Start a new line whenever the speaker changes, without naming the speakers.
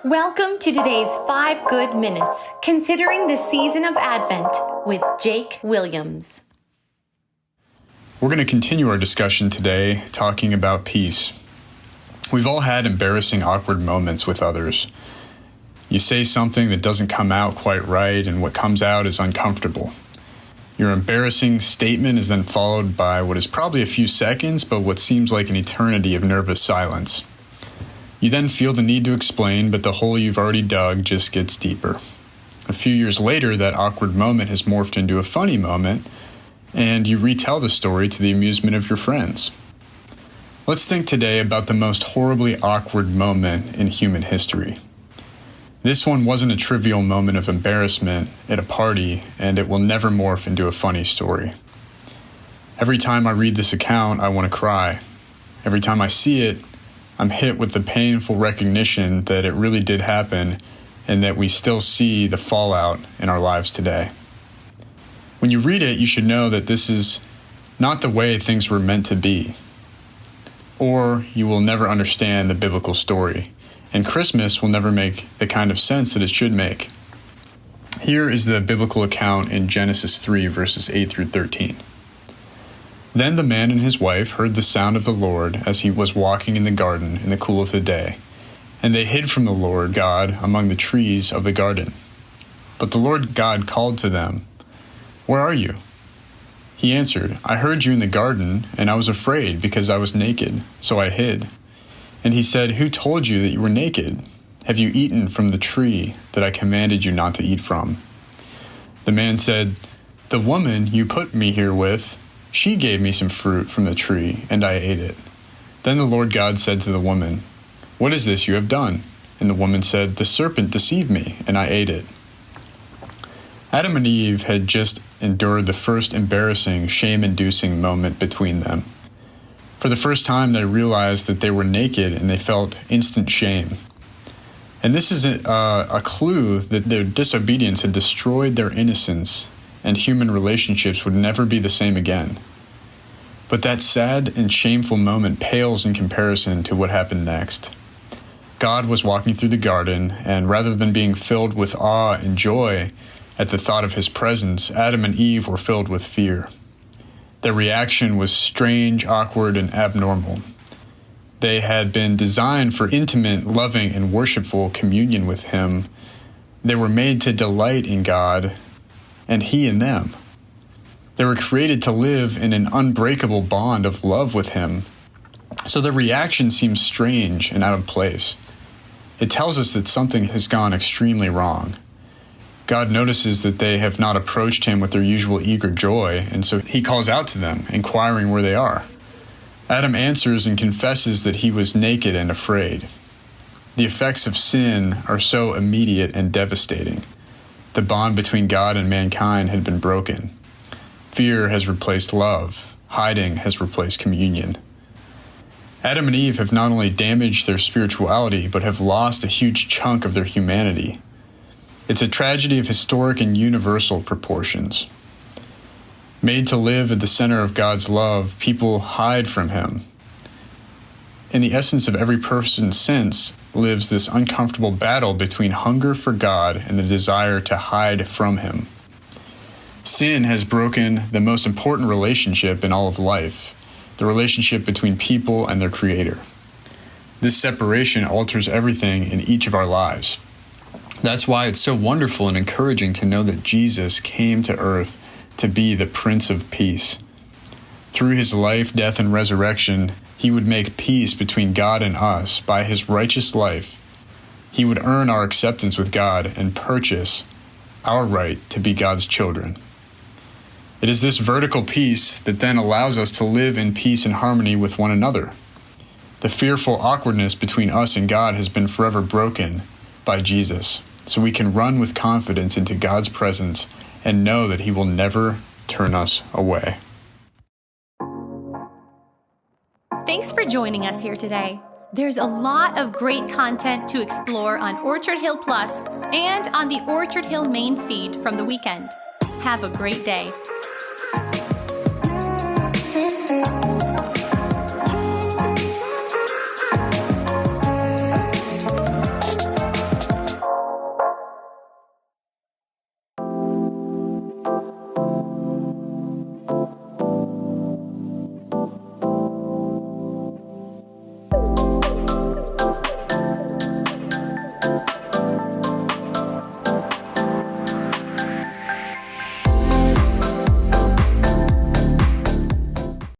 Welcome to today's 5 Good Minutes, considering the season of Advent with Jake Williams.
We're going to continue our discussion today talking about peace. We've all had embarrassing, awkward moments with others. You say something that doesn't come out quite right, and what comes out is uncomfortable. Your embarrassing statement is then followed by what is probably a few seconds, but what seems like an eternity of nervous silence. You then feel the need to explain, but the hole you've already dug just gets deeper. A few years later, that awkward moment has morphed into a funny moment, and you retell the story to the amusement of your friends. Let's think today about the most horribly awkward moment in human history. This one wasn't a trivial moment of embarrassment at a party, and it will never morph into a funny story. Every time I read this account, I want to cry. Every time I see it, I'm hit with the painful recognition that it really did happen and that we still see the fallout in our lives today. When you read it, you should know that this is not the way things were meant to be, or you will never understand the biblical story, and Christmas will never make the kind of sense that it should make. Here is the biblical account in Genesis 3, verses 8 through 13. Then the man and his wife heard the sound of the Lord as he was walking in the garden in the cool of the day, and they hid from the Lord God among the trees of the garden. But the Lord God called to them, "Where are you?" He answered, "I heard you in the garden, and I was afraid because I was naked, so I hid." And he said, "Who told you that you were naked? Have you eaten from the tree that I commanded you not to eat from?" The man said, "The woman you put me here with, she gave me some fruit from the tree, and I ate it." Then the Lord God said to the woman, "What is this you have done?" And the woman said, "The serpent deceived me, and I ate it." Adam and Eve had just endured the first embarrassing, shame-inducing moment between them. For the first time, they realized that they were naked, and they felt instant shame. And this is a clue that their disobedience had destroyed their innocence, and human relationships would never be the same again. But that sad and shameful moment pales in comparison to what happened next. God was walking through the garden, and rather than being filled with awe and joy at the thought of his presence, Adam and Eve were filled with fear. Their reaction was strange, awkward, and abnormal. They had been designed for intimate, loving, and worshipful communion with him. They were made to delight in God, and he in them. They were created to live in an unbreakable bond of love with him. So their reaction seems strange and out of place. It tells us that something has gone extremely wrong. God notices that they have not approached him with their usual eager joy, and so he calls out to them, inquiring where they are. Adam answers and confesses that he was naked and afraid. The effects of sin are so immediate and devastating. The bond between God and mankind had been broken. Fear has replaced love. Hiding has replaced communion. Adam and Eve have not only damaged their spirituality, but have lost a huge chunk of their humanity. It's a tragedy of historic and universal proportions. Made to live at the center of God's love, people hide from him. In the essence of every person's sense lives this uncomfortable battle between hunger for God and the desire to hide from him. Sin has broken the most important relationship in all of life, the relationship between people and their Creator. This separation alters everything in each of our lives. That's why it's so wonderful and encouraging to know that Jesus came to earth to be the Prince of Peace. Through his life, death, and resurrection, he would make peace between God and us. By his righteous life, he would earn our acceptance with God and purchase our right to be God's children. It is this vertical peace that then allows us to live in peace and harmony with one another. The fearful awkwardness between us and God has been forever broken by Jesus, so we can run with confidence into God's presence and know that he will never turn us away.
Thanks for joining us here today. There's a lot of great content to explore on Orchard Hill Plus and on the Orchard Hill main feed from the weekend. Have a great day.